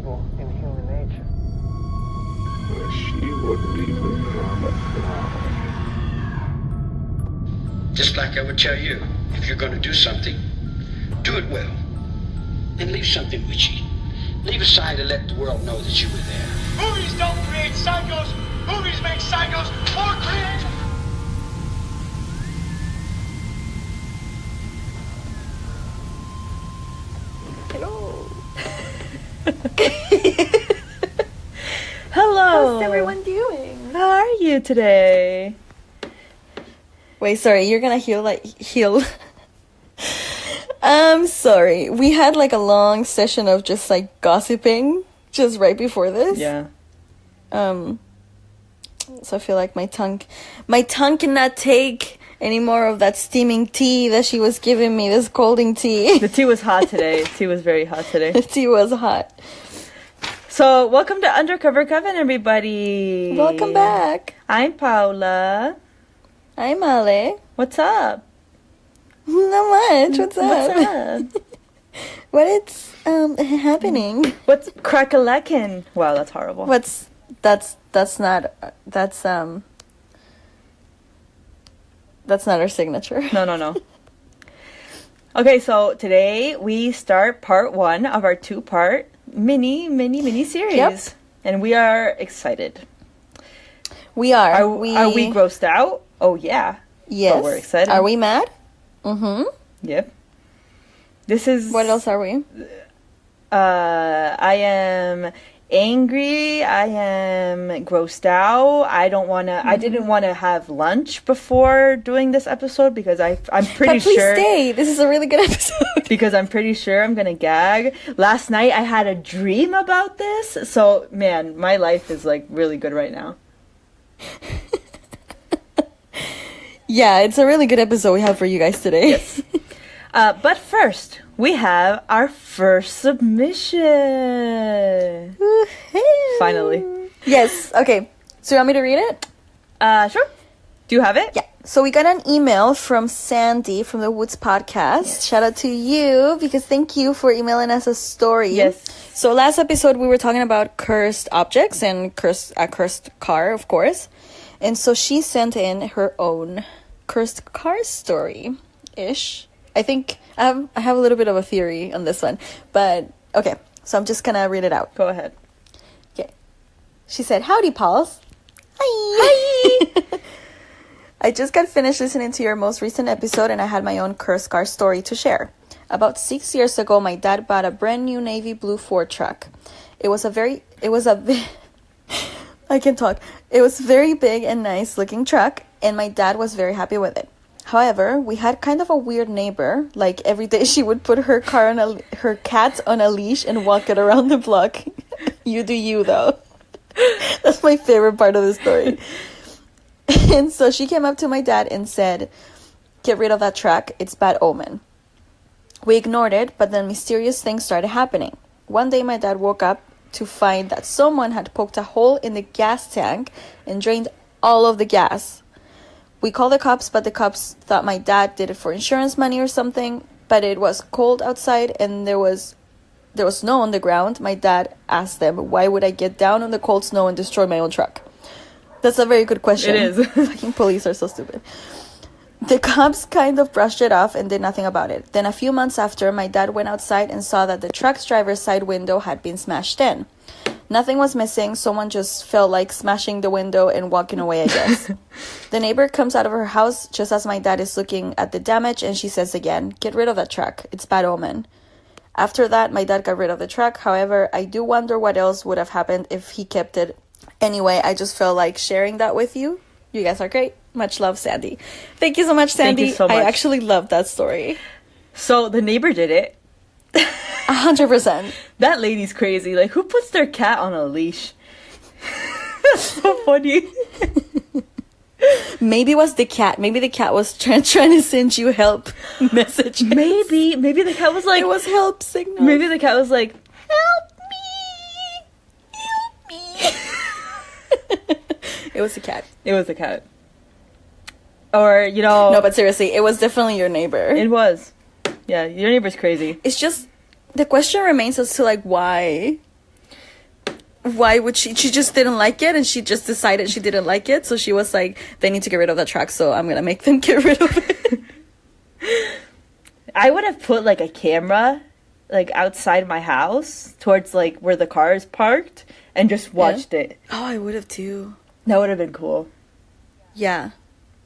evil in human nature. She wouldn't even harm a fly. Just like I would tell you, if you're going to do something, do it well. And leave something witchy. Leave a sign to let the world know that you were there. Movies don't create psychos. Movies make psychos more creative. Hello. Hello. How's everyone doing? How are you today? Wait, sorry, you're gonna heal. I'm sorry. We had like a long session of just like gossiping just right before this. Yeah. So I feel like my tongue cannot take any more of that steaming tea that she was giving me, this colding tea. The tea was hot today. Tea was very hot today. The tea was hot. So, welcome to Undercover Coven, everybody. Welcome back. I'm Paula. I'm Ale. What's up? Not much. What's up? What's up? What is happening? What's crack-a-lackin'? Wow, that's horrible. That's not our signature. No. Okay, so today we start part 1 of our 2-part mini series. Yep. And we are excited. We are. Are we grossed out? Oh, yeah. Yes. But we're excited. Are we mad? Mm-hmm. Yep. This is... What else are we? I am angry. I am grossed out. I don't want to... I didn't want to have lunch before doing this episode because I'm pretty But please sure... stay. This is a really good episode. Because I'm pretty sure I'm going to gag. Last night I had a dream about this. So, man, my life is like really good right now. Yeah, it's a really good episode we have for you guys today. Yes. But first, we have our first submission. Woohoo. Finally. Yes. Okay. So you want me to read it? Sure. Do you have it? Yeah. So we got an email from Sandy from the Woods podcast. Yes. Shout out to you because thank you for emailing us a story. Yes. So last episode we were talking about cursed objects and a cursed car, of course. And so she sent in her own cursed car story-ish. I think I have a little bit of a theory on this one. But, okay. So I'm just going to read it out. Go ahead. Okay. She said, "Howdy, Pauls." Hi. I just got finished listening to your most recent episode and I had my own cursed car story to share. About 6 years ago, my dad bought a brand new navy blue Ford truck. It was I can talk. It was very big and nice looking truck, and my dad was very happy with it. However, we had kind of a weird neighbor. Like every day she would put her cat on a leash and walk it around the block. You do you though. That's my favorite part of the story. And so she came up to my dad and said, "Get rid of that truck. It's bad omen." We ignored it, but then mysterious things started happening. One day my dad woke up to find that someone had poked a hole in the gas tank and drained all of the gas. We called the cops, but the cops thought my dad did it for insurance money or something, but it was cold outside and there was snow on the ground. My dad asked them, why would I get down on the cold snow and destroy my own truck? That's a very good question. It is. Fucking police are so stupid. The cops kind of brushed it off and did nothing about it. Then a few months after, my dad went outside and saw that the truck's driver's side window had been smashed in. Nothing was missing. Someone just felt like smashing the window and walking away, I guess. The neighbor comes out of her house just as my dad is looking at the damage, and she says again, "Get rid of that truck. It's bad omen." After that, my dad got rid of the truck. However, I do wonder what else would have happened if he kept it. Anyway, I just felt like sharing that with you. You guys are great. Much love, Sandy. Thank you so much, Sandy. Thank you so much. I actually love that story. So the neighbor did it. 100%. That lady's crazy. Like, who puts their cat on a leash? That's so funny. Maybe it was the cat. Maybe the cat was trying to send you help messages. Maybe the cat was like... It was help signal. Maybe the cat was like, help me. It was the cat. It was the cat. Or, you know... No, but seriously, it was definitely your neighbor. It was. Yeah, your neighbor's crazy. It's just... The question remains as to, like, why? why would she just didn't like it, and she just decided she didn't like it, so she was like, they need to get rid of that track, so I'm gonna make them get rid of it. I would have put like a camera like outside my house towards like where the car is parked and just watched it. Oh, I would have too. That would have been cool. Yeah.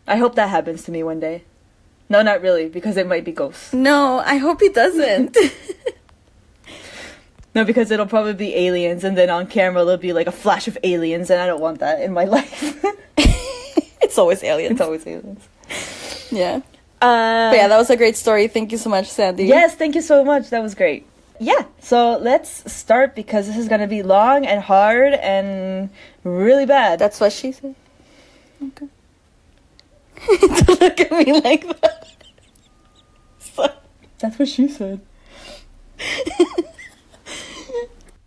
I hope that happens to me one day. No, not really, because it might be ghosts. No, I hope he doesn't. No, because it'll probably be aliens, and then on camera there'll be like a flash of aliens, and I don't want that in my life. It's always aliens. It's always aliens. Yeah. But yeah, that was a great story. Thank you so much, Sandy. Yes, thank you so much. That was great. Yeah, so let's start because this is going to be long and hard and really bad. That's what she said. Okay. Don't look at me like that. That's what she said.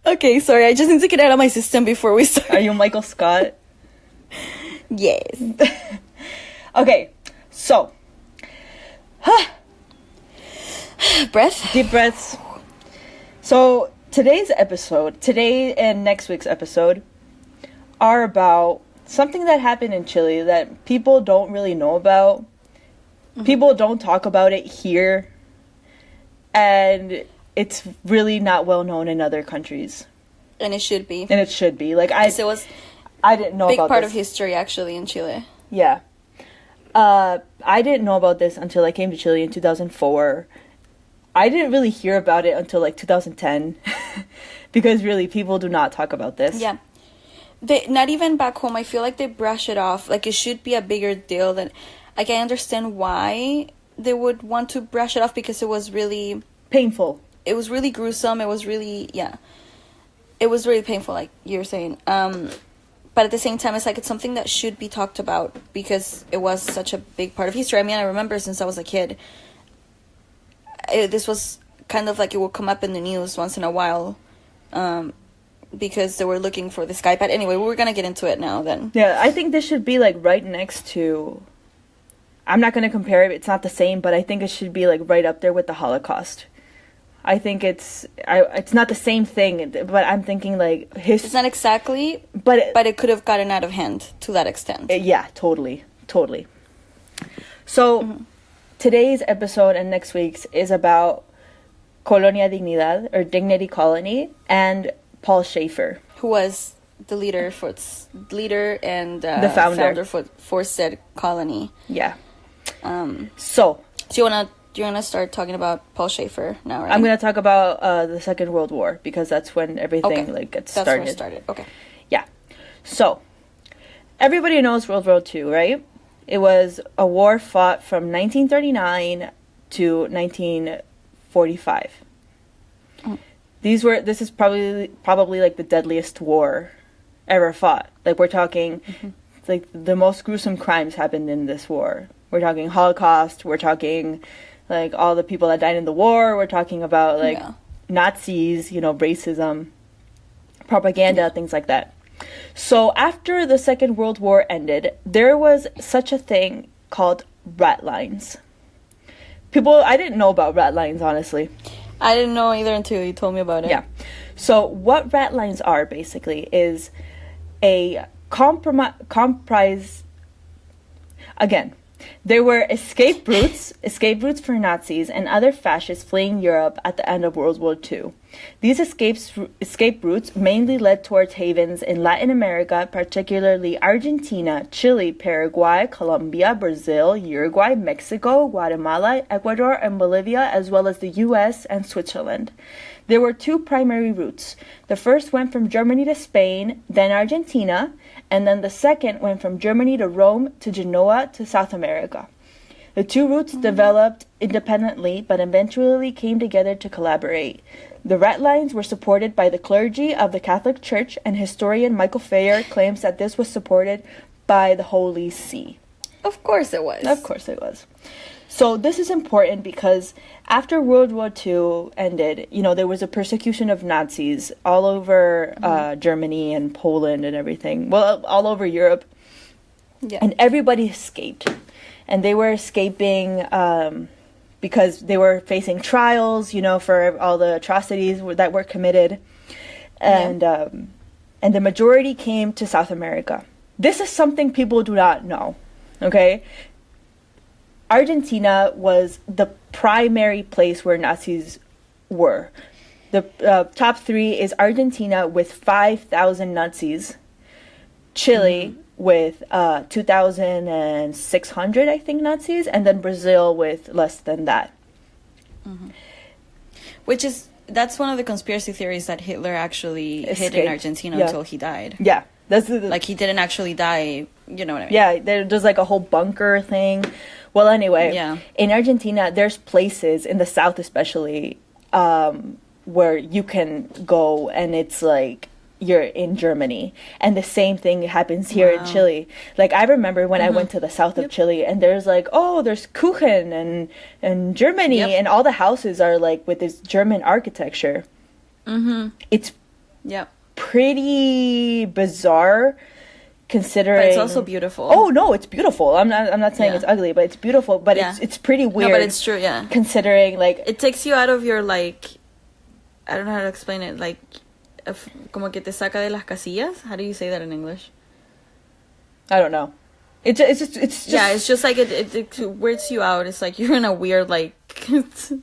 Okay, sorry. I just need to get out of my system before we start. Are you Michael Scott? Yes. Okay, so. Breath. Deep breaths. So today and next week's episode are about something that happened in Chile that people don't really know about. Mm-hmm. People don't talk about it here. And it's really not well known in other countries. And it should be. And it should be. Like it was I didn't know big about part this. of history actually in Chile. Yeah. I didn't know about this until I came to Chile in 2004. I didn't really hear about it until like 2010 because really people do not talk about this. Yeah. They not even back home. I feel like they brush it off. Like it should be a bigger deal than like I understand why they would want to brush it off because it was really painful. It was really gruesome. It was really It was really painful like you were saying. But at the same time, it's like it's something that should be talked about because it was such a big part of history. I mean, I remember since I was a kid, this was kind of like it would come up in the news once in a while because they were looking for this guy. But anyway, we're going to get into it now then. Yeah, I think this should be like right next to... I'm not going to compare it. It's not the same, but I think it should be like right up there with the Holocaust. I think it's not the same thing, but I'm thinking like it's not exactly, but it could have gotten out of hand to that extent. Yeah, totally. So today's episode and next week's is about Colonia Dignidad or Dignity Colony and Paul Schäfer, who was the leader and the founder for said colony. Yeah. So do you wanna start talking about Paul Schäfer now, right? I'm gonna talk about the Second World War because that's when everything gets started. That's when it started. Okay. Yeah. So everybody knows World War II, right? It was a war fought from 1939 to 1945. This is probably like the deadliest war ever fought. Like we're talking like the most gruesome crimes happened in this war. We're talking Holocaust, we're talking like all the people that died in the war, we're talking about like Nazis, racism, propaganda, things like that. So after the Second World War ended, there was such a thing called rat lines. I didn't know about rat lines, honestly. I didn't know either until you told me about it. Yeah. So what rat lines are basically is a comprise. Again, there were escape routes for Nazis and other fascists fleeing Europe at the end of World War II. These escape routes mainly led towards havens in Latin America, particularly Argentina, Chile, Paraguay, Colombia, Brazil, Uruguay, Mexico, Guatemala, Ecuador, and Bolivia, as well as the US and Switzerland. There were two primary routes. The first went from Germany to Spain, then Argentina, and then the second went from Germany to Rome to Genoa to South America. The two routes developed independently, but eventually came together to collaborate. The rat lines were supported by the clergy of the Catholic Church, and historian Michael Fayer claims that this was supported by the Holy See. Of course it was. Of course it was. So this is important because after World War II ended, there was a persecution of Nazis all over Germany and Poland and everything. Well, all over Europe. Yeah. And everybody escaped. And they were escaping because they were facing trials, for all the atrocities that were committed. And and the majority came to South America. This is something people do not know, okay? Argentina was the primary place where Nazis were. The top three is Argentina with 5,000 Nazis, Chile with 2,600, I think, Nazis, and then Brazil with less than that. That's one of the conspiracy theories, that Hitler actually hid in Argentina until he died. Yeah. Like, he didn't actually die, you know what I mean? Yeah, there's like a whole bunker thing. Well, anyway, in Argentina, there's places, in the south especially, where you can go and it's like you're in Germany. And the same thing happens here in Chile. Like, I remember when I went to the south of Chile, and there's like, oh, there's Kuchen and Germany, and all the houses are like with this German architecture. It's pretty bizarre, considering. But it's also beautiful. Oh no, it's beautiful. I'm not saying it's ugly, but it's beautiful. But it's pretty weird. No, but it's true. Yeah, considering, like, it takes you out of your, like, I don't know how to explain it. Like, como que te saca de las casillas. How do you say that in English? I don't know. It's just yeah. It's just like it weirds you out. It's like you're in a weird, like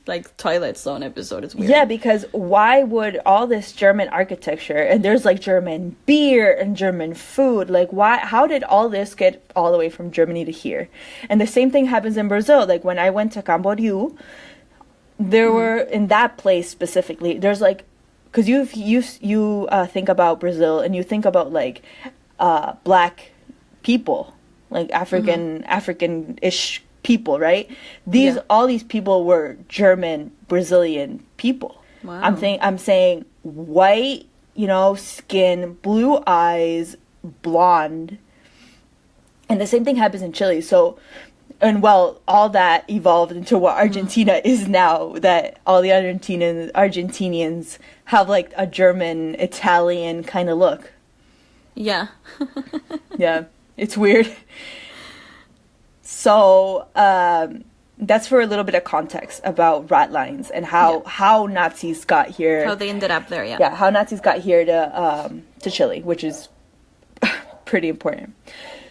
like Twilight Zone episode. It's weird. Yeah, because why would all this German architecture, and there's like German beer and German food, like how did all this get all the way from Germany to here? And the same thing happens in Brazil. Like, when I went to Camboriú, there were, in that place specifically, there's like, because you think about Brazil and you think about like black people, like African-ish people, right? All these people were German Brazilian people. Wow. I'm saying white, skin, blue eyes, blonde. And the same thing happens in Chile. So, and well, all that evolved into what Argentina is now, that all the Argentinians have like a German, Italian kind of look. Yeah. Yeah, it's weird. So, that's for a little bit of context about rat lines and how Nazis got here. How they ended up there, yeah. Yeah, how Nazis got here to Chile, which is pretty important.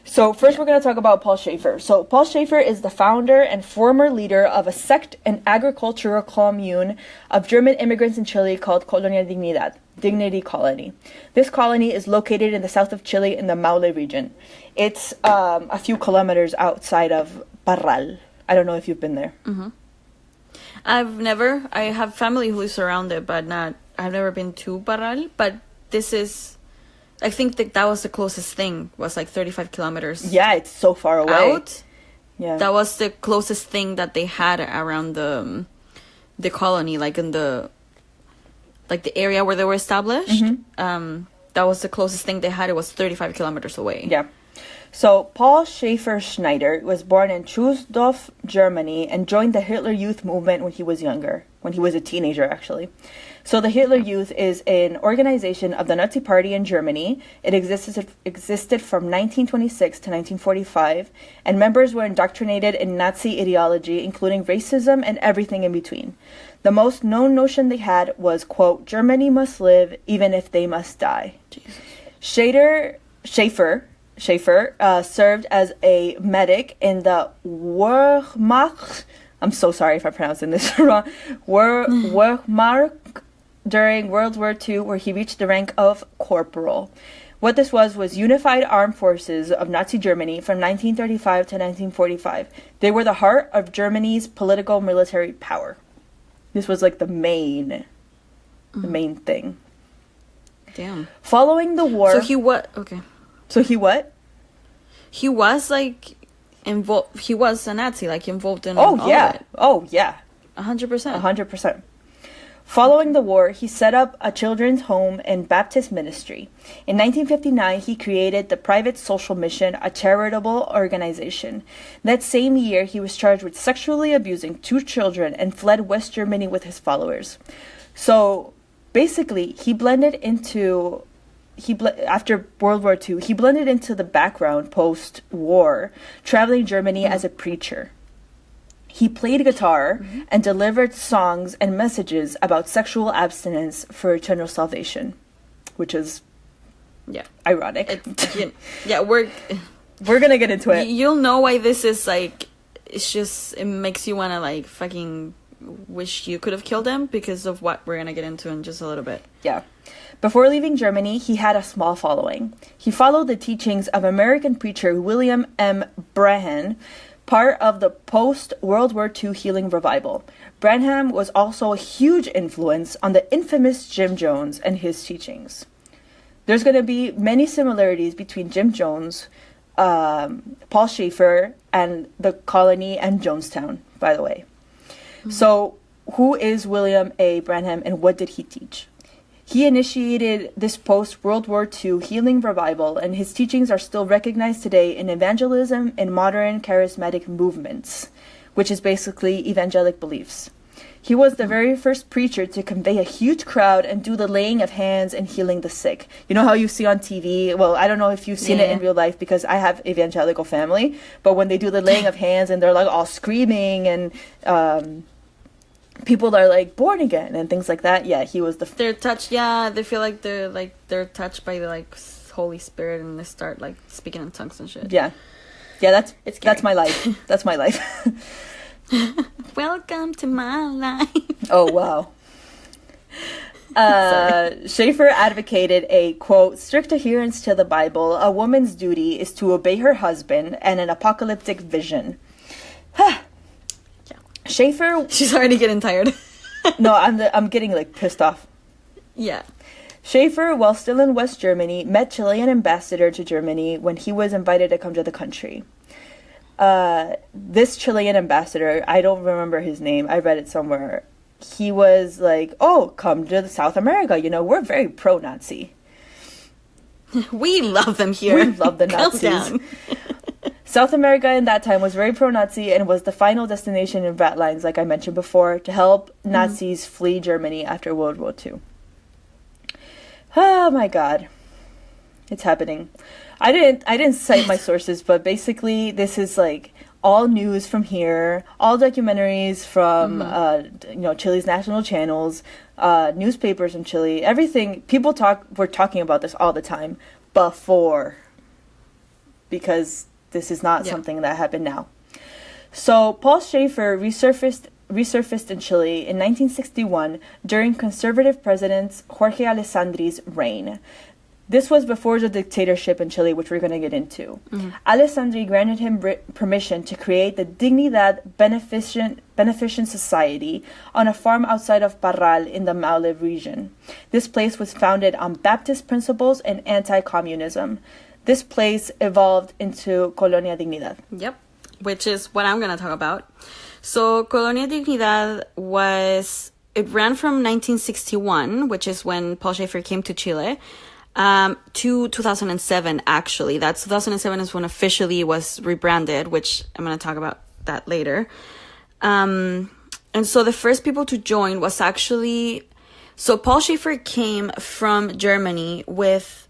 So first we're going to talk about Paul Schäfer. So Paul Schäfer is the founder and former leader of a sect and agricultural commune of German immigrants in Chile called Colonia Dignidad, Dignity Colony. This colony is located in the south of Chile in the Maule region. It's a few kilometers outside of Parral. I don't know if you've been there. I have family who lives around it, but I've never been to Parral, but I think that was the closest thing, was like 35 kilometers. Yeah, it's so far away. Out. Yeah. That was the closest thing that they had around the colony, like in the area where they were established. That was the closest thing they had. It was 35 kilometers away. Yeah. So Paul Schäfer Schneider was born in Trusdorf, Germany, and joined the Hitler Youth movement when he was a teenager, actually. So the Hitler Youth is an organization of the Nazi Party in Germany. It existed from 1926 to 1945, and members were indoctrinated in Nazi ideology, including racism and everything in between. The most known notion they had was, quote, Germany must live even if they must die. Schäfer served as a medic in the Wehrmacht. I'm so sorry if I'm pronouncing this wrong. Wehrmacht during World War II, where he reached the rank of corporal. What this was Unified Armed Forces of Nazi Germany from 1935 to 1945. They were the heart of Germany's political military power. This was like the main thing. Damn. Following the war. So he what? Okay. So he what? He was like involved. He was a Nazi, like involved in. All of it. Oh yeah. 100%. 100%. Following the war, he set up a children's home and Baptist ministry. In 1959, he created the Private Social Mission, a charitable organization. That same year, he was charged with sexually abusing 2 children and fled West Germany with his followers. So basically, after World War II, he blended into the background post-war, traveling Germany as a preacher. He played guitar and delivered songs and messages about sexual abstinence for eternal salvation, which is Yeah. Ironic. Yeah, we're gonna get into it. You'll know why this is like. It's just it makes you want to like fucking wish you could have killed him because of what we're gonna get into in just a little bit. Yeah. Before leaving Germany, he had a small following. He followed the teachings of American preacher William M. Branham, part of the post-World War II healing revival. Branham was also a huge influence on the infamous Jim Jones and his teachings. There's going to be many similarities between Jim Jones, Paul Schäfer, and the Colony and Jonestown, by the way. Mm-hmm. So, who is William A. Branham and what did he teach? He initiated this post-World War II healing revival, and his teachings are still recognized today in evangelism and modern charismatic movements, which is basically evangelic beliefs. He was the very first preacher to convey a huge crowd and do the laying of hands and healing the sick. You know how you see on TV? Well, I don't know if you've seen it in real life because I have evangelical family, but when they do the laying of hands and they're like all screaming and people are like born again and things like that. Yeah, he was they're touched. Yeah, they feel like they're touched by the like Holy Spirit and they start like speaking in tongues and shit. Yeah, that's my life. That's my life. Welcome to my life. Oh wow. Schäfer advocated a, quote, strict adherence to the Bible. A woman's duty is to obey her husband, and an apocalyptic vision. Schäfer... She's already getting tired. No, I'm getting, like, pissed off. Yeah. Schäfer, while still in West Germany, met Chilean ambassador to Germany when he was invited to come to the country. This Chilean ambassador, I don't remember his name. I read it somewhere. He was like, oh, come to South America. You know, we're very pro-Nazi. We love them here. We love the Nazis. South America in that time was very pro-Nazi and was the final destination in ratlines, like I mentioned before, to help Nazis flee Germany after World War II. Oh my God. It's happening. I didn't cite my sources, but basically this is like all news from here, all documentaries from Chile's national channels, newspapers in Chile, everything. People were talking about this all the time before, because this is not something that happened now. So Paul Schäfer resurfaced in Chile in 1961 during conservative President Jorge Alessandri's reign. This was before the dictatorship in Chile, which we're going to get into. Alessandri granted him permission to create the Dignidad Beneficent Society on a farm outside of Parral in the Maule region. This place was founded on Baptist principles and anti-communism. This place evolved into Colonia Dignidad. Yep, which is what I'm going to talk about. So Colonia Dignidad it ran from 1961, which is when Paul Schäfer came to Chile, to 2007, actually. That's 2007 is when officially it was rebranded, which I'm going to talk about that later. And so the first people to join was actually... So Paul Schäfer came from Germany with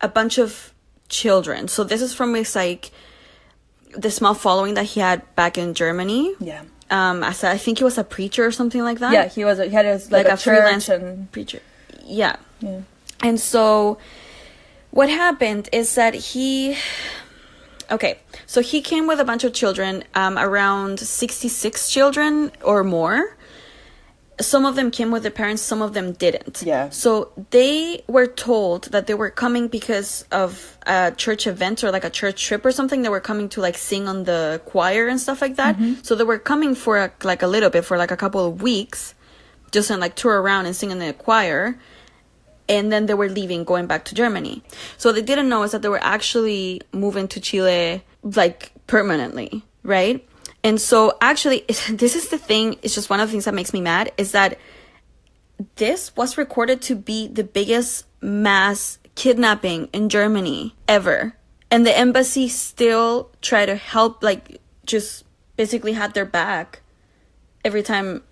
a bunch of children. So this is from his, like, the small following that he had back in Germany. Yeah. I think he was a preacher or something like that. Yeah, he had a freelance preacher. Yeah. And so what happened is that he came with a bunch of children, around 66 children or more. Some of them came with their parents, some of them didn't. Yeah. So they were told that they were coming because of a church event or like a church trip or something. They were coming to like sing on the choir and stuff like that. So they were coming for a little bit, for like a couple of weeks, just to like tour around and sing in the choir. And then they were leaving, going back to Germany. So they didn't know is that they were actually moving to Chile, like, permanently, right? And so, actually, this is the thing, it's just one of the things that makes me mad, is that this was recorded to be the biggest mass kidnapping in Germany ever. And the embassy still tried to help, like, just basically had their back every time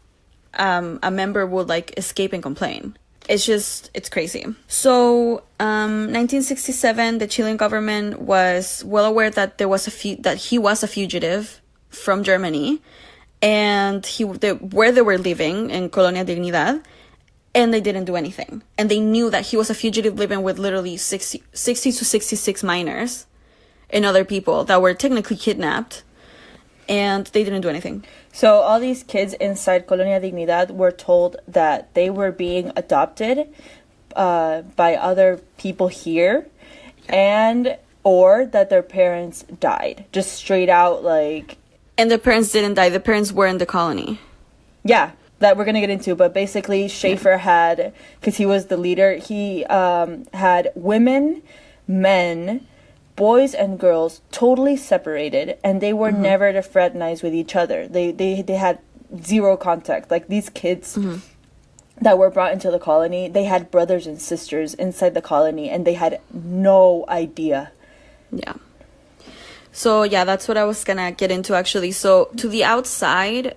a member would, like, escape and complain. It's crazy. So, 1967, the Chilean government was well aware that that he was a fugitive from Germany, and where they were living in Colonia Dignidad, and they didn't do anything. And they knew that he was a fugitive living with literally 60 to 66 minors and other people that were technically kidnapped, and they didn't do anything. So all these kids inside Colonia Dignidad were told that they were being adopted by other people here, and or that their parents died. Just straight out, like... And their parents didn't die. The parents were in the colony. Yeah, that we're going to get into. But basically, Schäfer had... Because he was the leader, he had women, men, boys, and girls totally separated. And they were never to fraternize with each other. They had zero contact. Like, these kids... that were brought into the colony, they had brothers and sisters inside the colony, and they had no idea. Yeah. So, yeah, that's what I was gonna get into, actually. So, to the outside,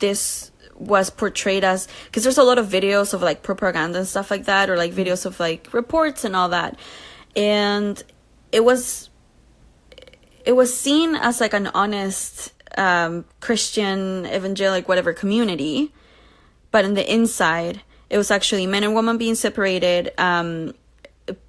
this was portrayed as... Because there's a lot of videos of, like, propaganda and stuff like that, or, like, videos of, like, reports and all that. And it was seen as, like, an honest Christian, evangelic, whatever, community. But in the inside, it was actually men and women being separated,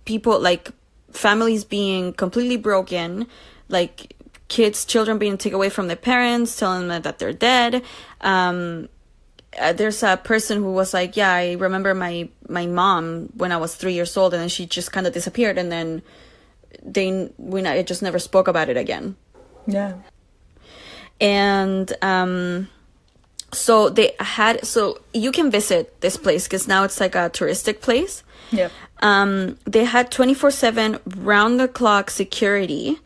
people, like, families being completely broken, like, children being taken away from their parents, telling them that they're dead. There's a person who was like, yeah, I remember my mom when I was 3 years old, and then she just kind of disappeared, and then I just never spoke about it again. Yeah. And... So you can visit this place because now it's like a touristic place. Yeah. They had 24/7 round-the-clock security.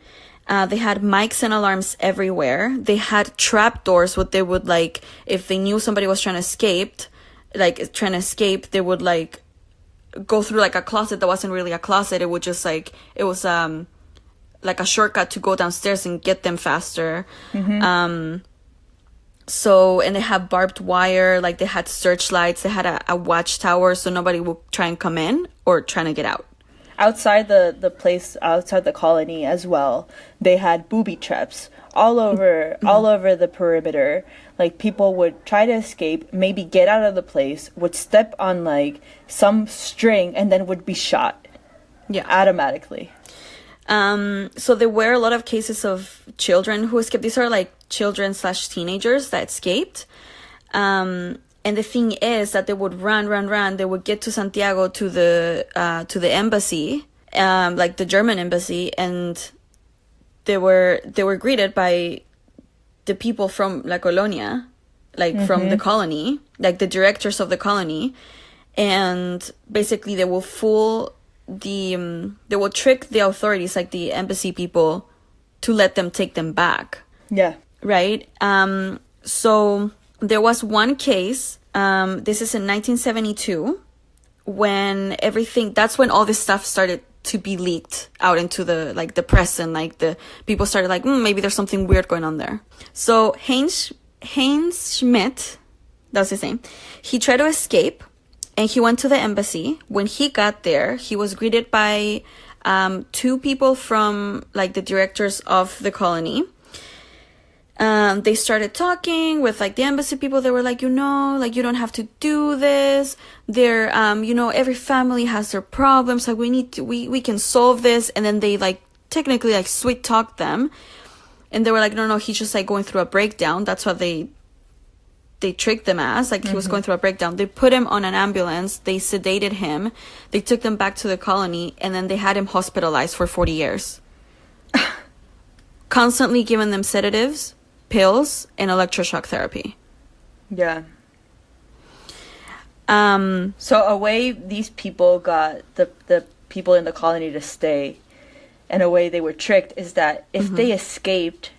They had mics and alarms everywhere. They had trap doors. What they would, like, if they knew somebody was trying to escape, they would, like, go through, like, a closet that wasn't really a closet. It would just, like, it was like a shortcut to go downstairs and get them faster. So, and they had barbed wire, like, they had searchlights, they had a watchtower, so nobody would try and come in or trying to get out. Outside the place, outside the colony as well, they had booby traps all over the perimeter. Like, people would try to escape, maybe get out of the place, would step on, like, some string, and then would be shot. Yeah. Automatically. So there were a lot of cases of children who escaped. These are, like, children/teenagers that escaped. And the thing is that they would run. They would get to Santiago, to the embassy, like the German embassy, and they were greeted by the people from La Colonia, like from the colony, like the directors of the colony, and basically they will trick the authorities, like the embassy people, to let them take them back. Yeah. Right? So there was one case, this is in 1972, that's when all this stuff started to be leaked out into the press, and, like, the people started, like, maybe there's something weird going on there. So Heinz Schmidt, that's his name, he tried to escape, and he went to the embassy. When he got there, he was greeted by two people from, like, the directors of the colony. They started talking with, like, the embassy people. They were like, you don't have to do this. They're, every family has their problems. Like, we can solve this. And then they, like, technically, like, sweet talked them. And they were like, no, he's just, like, going through a breakdown. That's what they tricked them as, like, he was going through a breakdown. They put him on an ambulance. They sedated him. They took them back to the colony. And then they had him hospitalized for 40 years. Constantly giving them sedatives, pills, and electroshock therapy. Yeah. So a way these people got the people in the colony to stay, and a way they were tricked, is that if they escaped,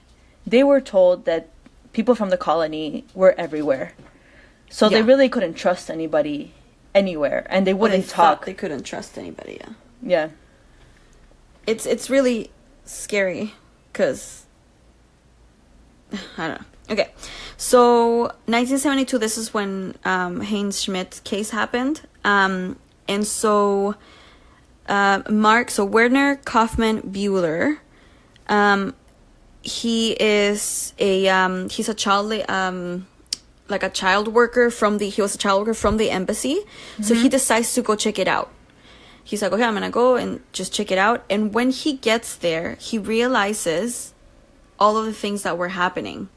they were told that people from the colony were everywhere. So they really couldn't trust anybody anywhere, and they wouldn't talk. They couldn't trust anybody, yeah. Yeah. It's really scary, because I don't know. Okay, so 1972, this is when Heinz Schmidt's case happened. And so Werner Kaufmann Buehler, he's a child like a child worker he was a child worker from the embassy. So he decides to go check it out. He's like, okay, I'm gonna go and just check it out. And when he gets there, he realizes all of the things that were happening.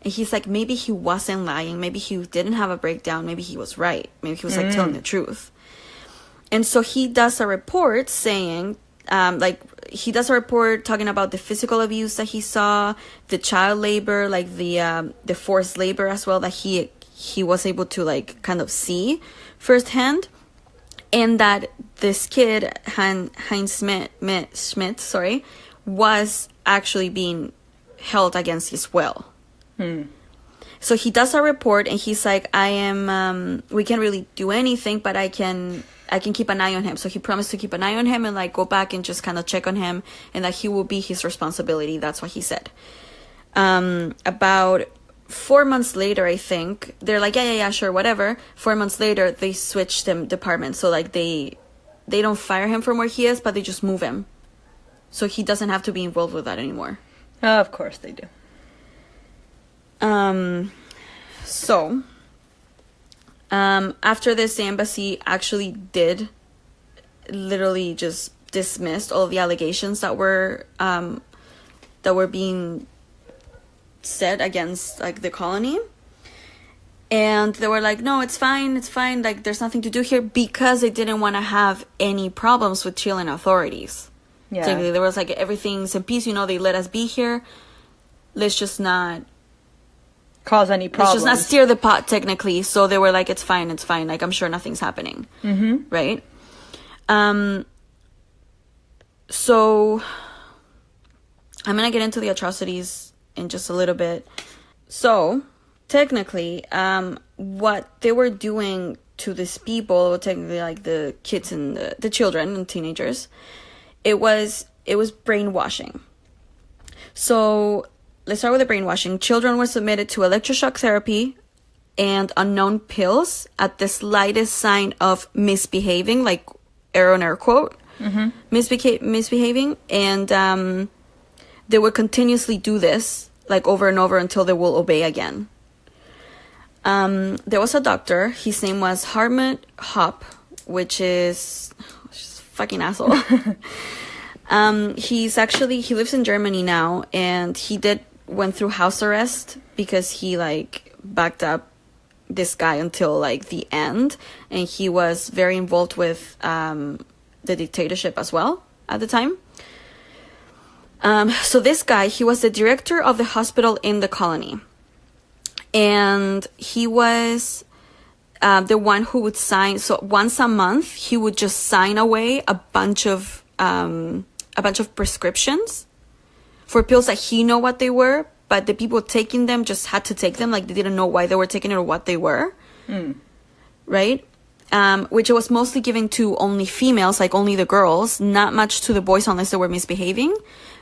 And he's like, maybe he wasn't lying. Maybe he didn't have a breakdown. Maybe he was right. Maybe he was like telling the truth. And so he does a report saying, he does a report talking about the physical abuse that he saw, the child labor, like the forced labor as well, that he was able to like kind of see firsthand. And that this kid, Heinz Schmidt, was actually being held against his will. So he does a report, and he's like, we can't really do anything, but I can keep an eye on him. So he promised to keep an eye on him and like go back and just kind of check on him, and that he will be his responsibility. That's what he said. About 4 months later, I think, they're like, yeah, sure, whatever. 4 months later, they switched him departments. So like they don't fire him from where he is, but they just move him. So he doesn't have to be involved with that anymore. Of course they do. So after this, the embassy actually did literally just dismissed all of the allegations that were being said against like the colony. And they were like, no, it's fine, like there's nothing to do here, because they didn't want to have any problems with Chilean authorities. Yeah. So there was like, everything's in peace, they let us be here, let's just not cause any problems. Let's just not steer the pot, technically. So they were like, it's fine, like I'm sure nothing's happening. Right? So I'm gonna get into the atrocities in just a little bit. So technically, what they were doing to these people, technically like the kids and the children and teenagers, it was brainwashing. So let's start with the brainwashing. Children were submitted to electroshock therapy and unknown pills at the slightest sign of misbehaving, like air quote, misbehaving, and they would continuously do this like over and over until they will obey again. There was a doctor. His name was Hartmut Hopp, which is fucking asshole. He lives in Germany now, and he went through house arrest because he like backed up this guy until like the end, and he was very involved with the dictatorship as well at the time. So this guy, he was the director of the hospital in the colony, and he was the one who would sign. So once a month, he would just sign away a bunch of prescriptions for pills that he knew what they were, but the people taking them just had to take them, like they didn't know why they were taking it or what they were. Right? Which it was mostly given to only females, like only the girls, not much to the boys unless they were misbehaving,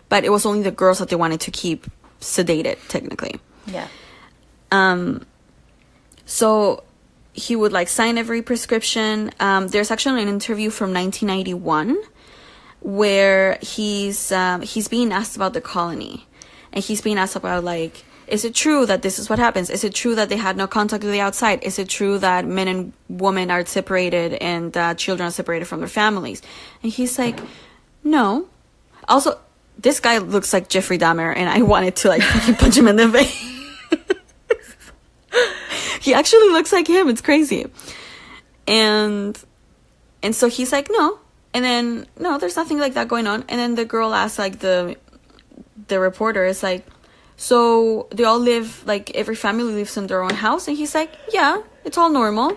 but it was only the girls that they wanted to keep sedated, technically. Yeah. So he would like sign every prescription. There's actually an interview from 1991 where he's being asked about the colony, and he's being asked about like, is it true that this is what happens? Is it true that they had no contact with the outside? Is it true that men and women are separated and children are separated from their families? And he's like, no. Also, this guy looks like Jeffrey Dahmer, and I wanted to like fucking punch him in the face. He actually looks like him. It's crazy. And so he's like, no. And then, no, there's nothing like that going on. And then the girl asks, like, the reporter is like, so they all live, like, every family lives in their own house? And he's like, yeah, it's all normal.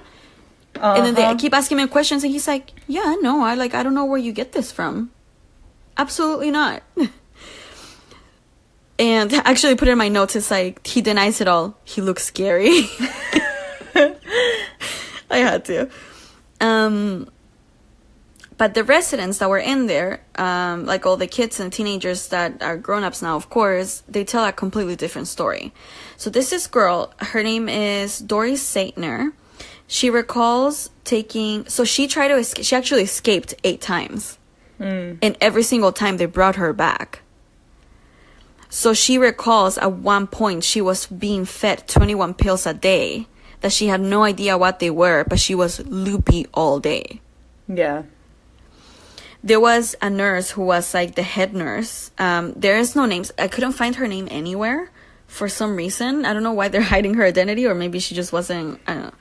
And then they keep asking him questions, and he's like, yeah, no, I don't know where you get this from. Absolutely not. And actually put in my notes, it's like, he denies it all. He looks scary. I had to. But the residents that were in there, like all the kids and teenagers that are grown-ups now, of course, they tell a completely different story. So this girl, her name is Doris Saitner. She recalls she tried to escape. She actually escaped 8 times. And every single time they brought her back. So she recalls at one point she was being fed 21 pills a day that she had no idea what they were, but she was loopy all day. Yeah. There was a nurse who was like the head nurse. There is no names. I couldn't find her name anywhere for some reason. I don't know why they're hiding her identity, or maybe she just wasn't, I don't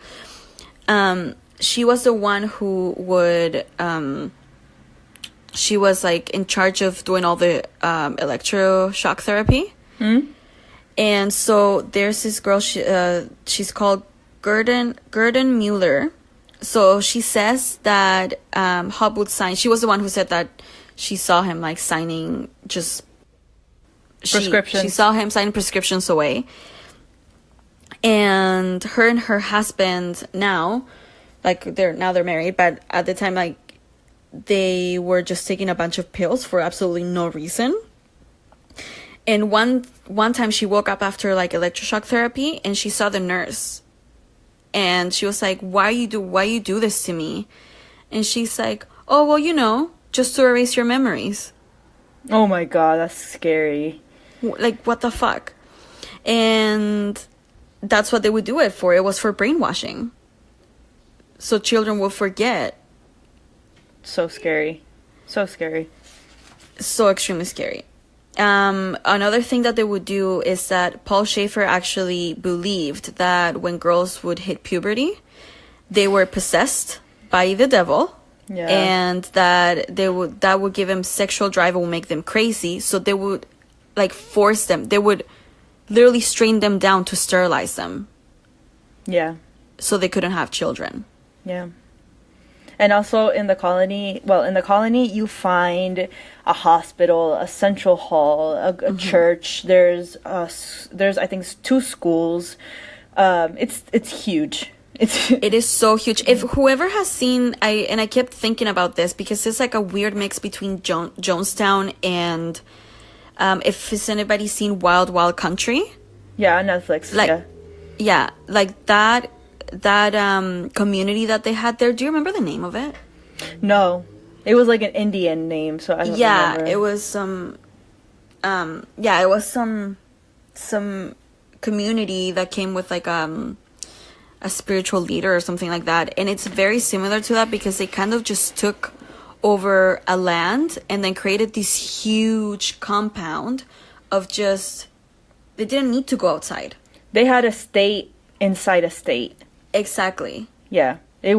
know. She was the one who would, she was like in charge of doing all the electroshock therapy. And so there's this girl, she's called Gurdon Mueller. So she says that Hopwood signed, she was the one who said that she saw him like signing just prescriptions. She saw him signing prescriptions away. And her husband now, like they're married, but at the time, like they were just taking a bunch of pills for absolutely no reason. And one time she woke up after like electroshock therapy and she saw the nurse. And she was like, why you do this to me? And she's like, oh, well, you know, just to erase your memories. Oh my God, that's scary. Like, what the fuck? And that's what they would do it for. It was for brainwashing. So children will forget. So scary. So scary. So extremely scary. Another thing that they would do is that Paul Schäfer actually believed that when girls would hit puberty, they were possessed by the devil. Yeah. And that that would give them sexual drive and would make them crazy. So they would like force them. They would literally strain them down to sterilize them. Yeah. So they couldn't have children. Yeah. And also in the colony, you find a hospital, a central hall, a church. There's I think 2 schools. It's huge. It is so huge. If whoever has seen, I kept thinking about this because it's like a weird mix between Jonestown and if anybody seen Wild Wild Country. Yeah, Netflix. Like, yeah, like that community that they had there. Do you remember the name of it? No, it was like an Indian name, so I don't remember. It was some community that came with like a spiritual leader or something like that, and it's very similar to that because they kind of just took over a land and then created this huge compound of just, they didn't need to go outside. They had a state inside a state. Exactly. Yeah. It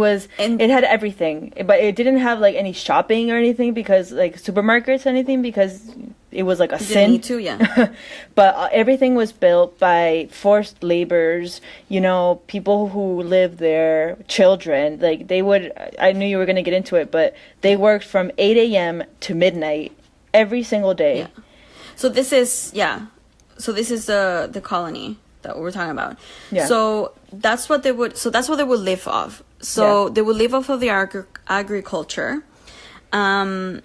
had everything, but it didn't have like any shopping or anything because like supermarkets or anything because it was like a sin. Need to, yeah. But everything was built by forced laborers, you know, people who lived there, children. Like I knew you were going to get into it, but they worked from 8 a.m. to midnight every single day. Yeah. So this is the colony that we're talking about. Yeah. So that's what they would live off. So they would live off of the agriculture. And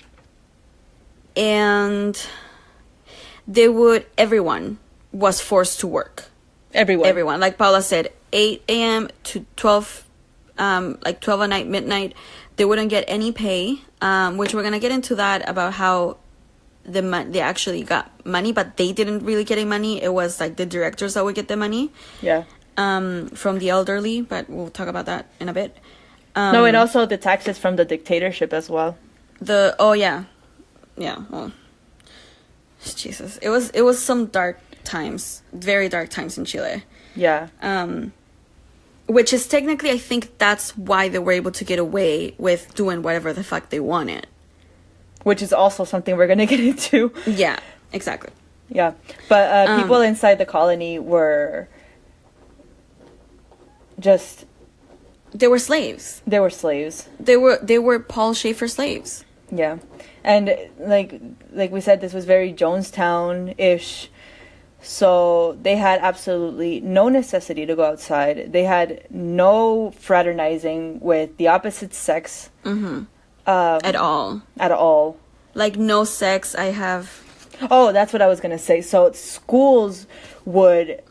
everyone was forced to work. Everyone. Like Paula said, 8 a.m. to 12, like 12 at night, midnight. They wouldn't get any pay, which we're going to get into that about how they actually got money, but they didn't really get any money. It was like the directors that would get the money. Yeah. From the elderly, but we'll talk about that in a bit. No, and also the taxes from the dictatorship as well. Yeah, well, Jesus, it was some dark times, very dark times in Chile. Yeah. Which is technically, I think that's why they were able to get away with doing whatever the fuck they wanted. Which is also something we're gonna get into. Yeah, exactly. Yeah, but people inside the colony were just... They were slaves. They were slaves. They were Paul Schäfer slaves. Yeah. And like we said, this was very Jonestown-ish. So they had absolutely no necessity to go outside. They had no fraternizing with the opposite sex. Mm-hmm. At all. At all. Like no sex. Oh, that's what I was going to say. So schools would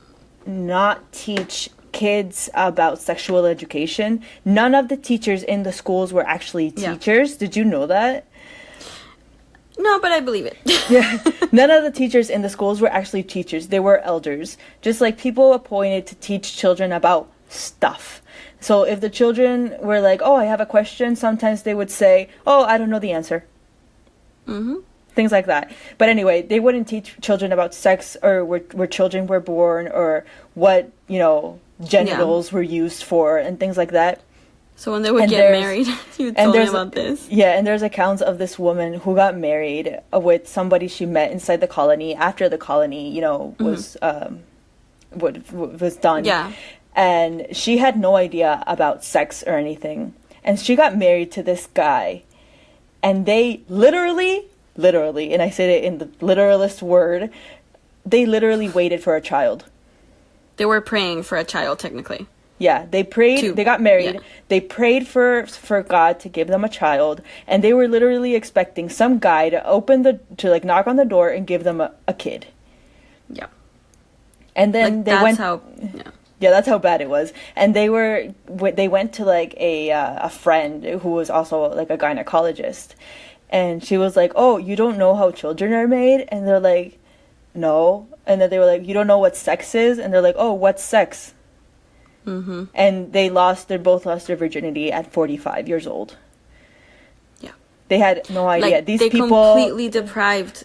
not teach kids about sexual education. None of the teachers in the schools were actually teachers. Yeah. Did you know that? No, but I believe it. Yeah. None of the teachers in the schools were actually teachers. They were elders. Just like people appointed to teach children about stuff. So if the children were like, oh, I have a question, sometimes they would say, oh, I don't know the answer. Mm-hmm. Things like that. But anyway, they wouldn't teach children about sex or where children were born or what, genitals were used for and things like that. So when they would get married, you told me about this. Yeah, and there's accounts of this woman who got married with somebody she met inside the colony after the colony, was was done. Yeah. And she had no idea about sex or anything. And she got married to this guy. And they literally, and I say it in the literalist word, they literally waited for a child. They were praying for a child, technically. Yeah, they prayed, they got married, they prayed for God to give them a child, and they were literally expecting some guy to knock on the door and give them a kid. Yeah. And then that's how bad it was. And they went to a friend who was also like a gynecologist, and she was like, oh, you don't know how children are made? And they're like, no. And then they were like, you don't know what sex is? And they're like, oh, what's sex? Mm-hmm. And they both lost their virginity at 45 years old. Yeah. They had no idea. These people completely deprived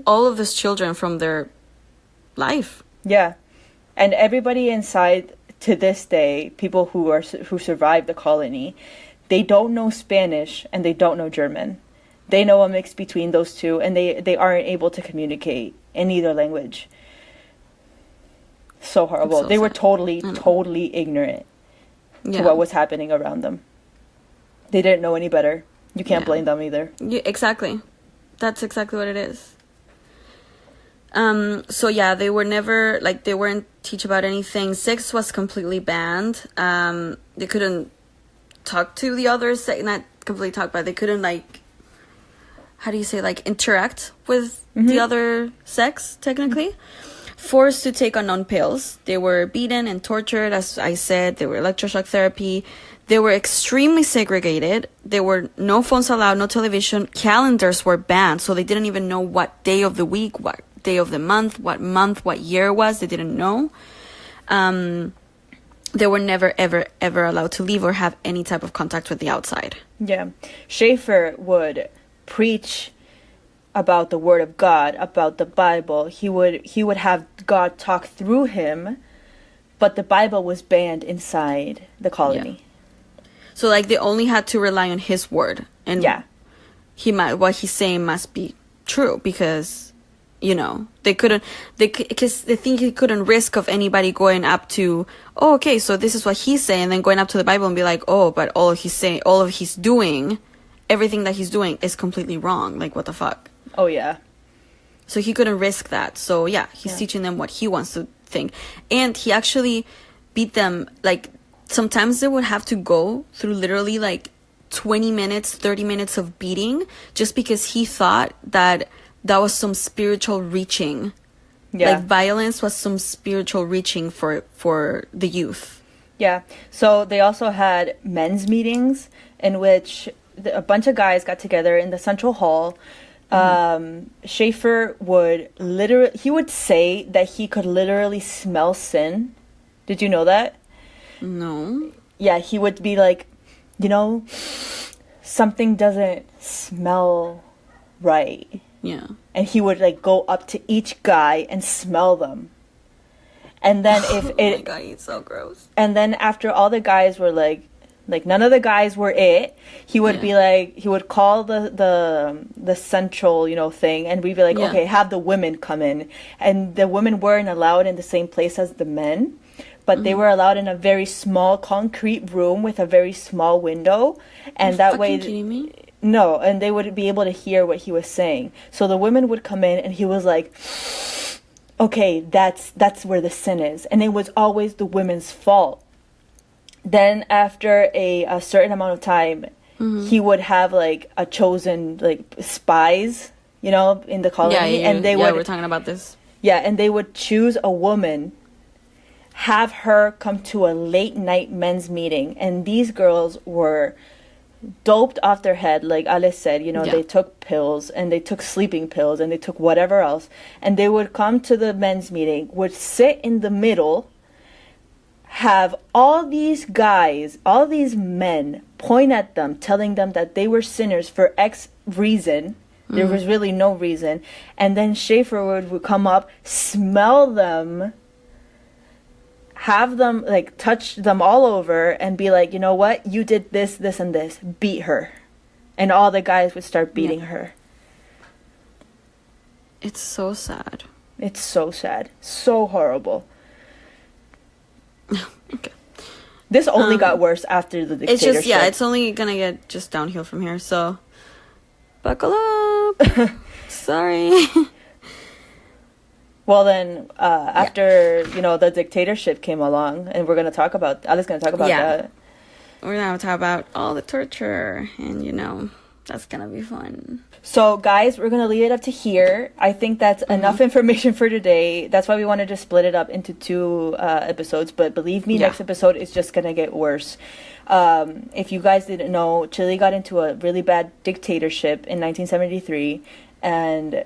all of these children from their life. Yeah. And everybody inside to this day, people who survived the colony, they don't know Spanish and they don't know German. They know a mix between those two, and they aren't able to communicate in either language. So horrible. So they were totally ignorant to what was happening around them. They didn't know any better. You can't blame them either. Yeah, exactly. That's exactly what it is. They were never, they weren't teach about anything. Sex was completely banned. They couldn't talk to the other sex, not completely talk, but they couldn't, how do you say, interact with the other sex, technically. Forced to take unknown pills. They were beaten and tortured, as I said. They were electroshock therapy. They were extremely segregated. There were no phones allowed, no television. Calendars were banned, so they didn't even know what day of the week, what day of the month, what year it was. They didn't know. They were never, ever, ever allowed to leave or have any type of contact with the outside. Yeah. Schäfer would preach about the Word of God, about the Bible. He would have God talk through him, but the Bible was banned inside the colony. Yeah. So they only had to rely on his word, and what he's saying must be true, because they couldn't, because they think he couldn't risk of anybody going up to, oh, okay, so this is what he's saying, and then going up to the Bible and be like, oh, but everything that he's doing is completely wrong. What the fuck? Oh, yeah. So he couldn't risk that. So, he's teaching them what he wants to think. And he actually beat them. Sometimes they would have to go through literally, 20 minutes, 30 minutes of beating just because he thought that was some spiritual reaching. Yeah. Violence was some spiritual reaching for the youth. Yeah. So they also had men's meetings in which a bunch of guys got together in the central hall. Schäfer would say that he could literally smell sin. Did you know that? No. Yeah, he would be like, something doesn't smell right. Yeah. And he would go up to each guy and smell them. And then oh my God, he's so gross. And then after all the guys were none of the guys were it, he would be he would call the central, thing, and we'd be like, okay, have the women come in. And the women weren't allowed in the same place as the men, but they were allowed in a very small concrete room with a very small window. And that way, kidding me? No, and they would be able to hear what he was saying. So the women would come in, and he was like, okay, that's where the sin is. And it was always the women's fault. Then after a certain amount of time, he would have a chosen spies, in the colony, and they would. We're talking about this. Yeah, and they would choose a woman, have her come to a late night men's meeting, and these girls were doped off their head, like Alice said, Yeah. they took pills and they took sleeping pills and they took whatever else. And they would come to the men's meeting, would sit in the middle, have all these guys, all these men point at them, telling them that they were sinners for X reason. There was really no reason. And then Schäfer would come up, smell them, have them, like, touch them all over and be like, you know what? You did this, this, and this. Beat her. And all the guys would start beating her. It's so sad. It's so sad. So horrible. Okay. This only got worse after the It's dictatorship. just, yeah, it's only gonna get just downhill from here, so buckle up. Sorry. Well, then, after, the dictatorship came along, and we're going to talk about, Ali's going to talk about that. We're gonna talk about all the torture, and that's gonna be fun. So, guys, we're going to leave it up to here. I think that's enough information for today. That's why we wanted to split it up into 2 episodes. But believe me, next episode is just going to get worse. If you guys didn't know, Chile got into a really bad dictatorship in 1973. And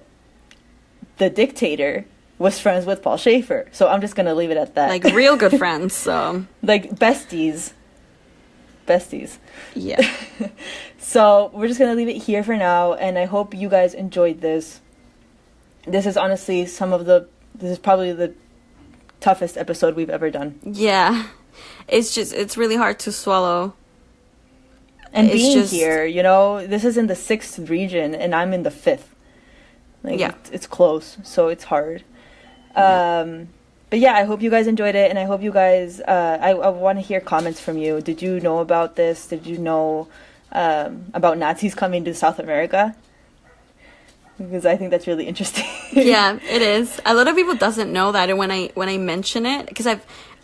the dictator was friends with Paul Schäfer. So I'm just going to leave it at that. Like, real good friends, so. Like, besties. Yeah. So we're just going to leave it here for now, and I hope you guys enjoyed this. This is honestly this is probably the toughest episode we've ever done. Yeah. It's really hard to swallow. And being here, this is in the 6th region, and I'm in the 5th. Like, yeah. It's close, so it's hard. But yeah, I hope you guys enjoyed it, and I hope you guys, I want to hear comments from you. Did you know about this? Did you know about Nazis coming to South America? Because I think that's really interesting. Yeah, it is. A lot of people doesn't know that, and when I mention it, because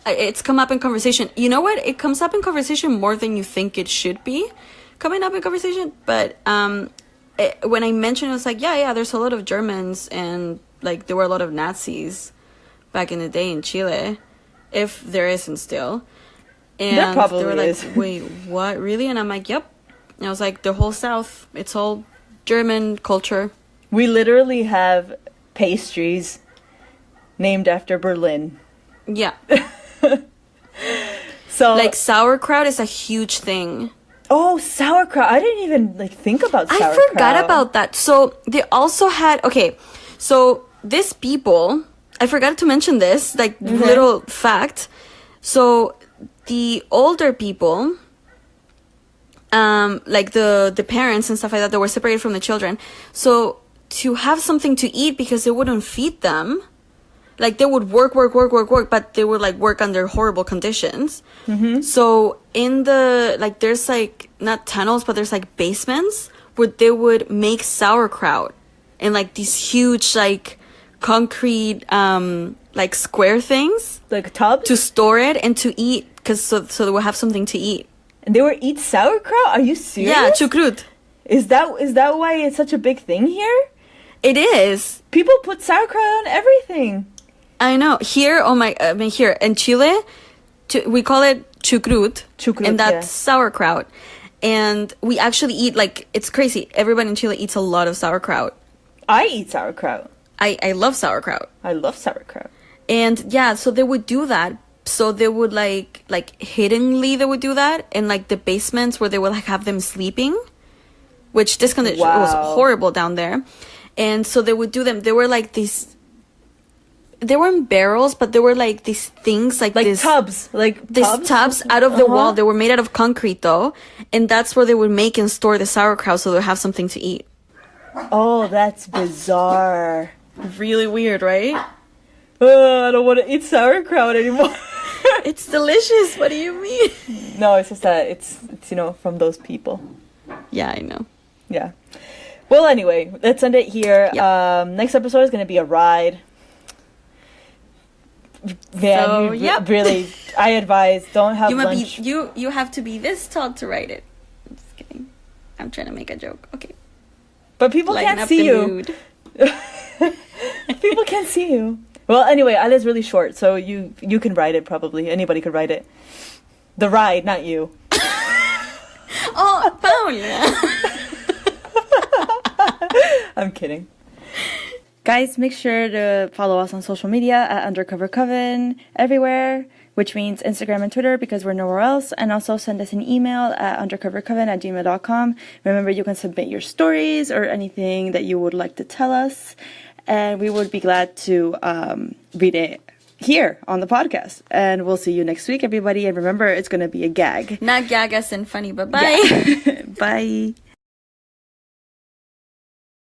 it's come up in conversation. You know what? It comes up in conversation more than you think it should be coming up in conversation. But when I mentioned it, was like, yeah, there's a lot of Germans, and like there were a lot of Nazis back in the day in Chile, if there isn't still. And there probably they were like, is. wait, what, really? And I'm like, yep. And I was like, the whole South, it's all German culture. We literally have pastries named after Berlin. Yeah. So, like, sauerkraut is a huge thing. Oh, sauerkraut. I didn't even think about sauerkraut. I forgot about that. So they also had, so these people, I forgot to mention this, like, little fact. So the older people, like the parents and stuff like that, they were separated from the children. So to have something to eat, because they wouldn't feed them, like, they would work, but they would, like, work under horrible conditions. Mm-hmm. So in the, like, there's, like, not tunnels, but there's, like, basements where they would make sauerkraut in, like, these huge, like, concrete, like, square things. Like tubs? To store it and to eat, because so they would have something to eat. And they would eat sauerkraut? Are you serious? Yeah, chucrut. Is that why it's such a big thing here? It is. People put sauerkraut on everything. I know. Here, here in Chile, we call it chucrut, and that's sauerkraut. And we actually eat, like, it's crazy. Everybody in Chile eats a lot of sauerkraut. I eat sauerkraut. I love sauerkraut. I love sauerkraut. And yeah, so they would do that. So they would like hiddenly they would do that in, like, the basements where they would, like, have them sleeping, which this condition was horrible down there. And so they would do them. They were like these. They were in barrels, but they were like these things, like this, tubs, like these tubs out of the wall. They were made out of concrete, though, and that's where they would make and store the sauerkraut, so they would have something to eat. Oh, that's bizarre. Really weird, right? I don't want to eat sauerkraut anymore. It's delicious. What do you mean? No, it's just that it's from those people. Yeah, I know. Yeah. Well, anyway, let's end it here. Yep. Next episode is going to be a ride. Man, so, really, I advise, don't have lunch. You have to be this tall to write it. I'm just kidding. I'm trying to make a joke. Okay. But people can't see you. People can't see you. Well, anyway, Ali's really short, so you can write it probably. Anybody could write it. The ride, not you. Oh, Paula. I'm kidding. Guys, make sure to follow us on social media at Undercover Coven everywhere, which means Instagram and Twitter because we're nowhere else. And also send us an email at undercovercoven@gmail.com. Remember, you can submit your stories or anything that you would like to tell us. And we would be glad to read it here on the podcast. And we'll see you next week, everybody. And remember, it's going to be a gag. Not gag as in funny, but bye. Bye.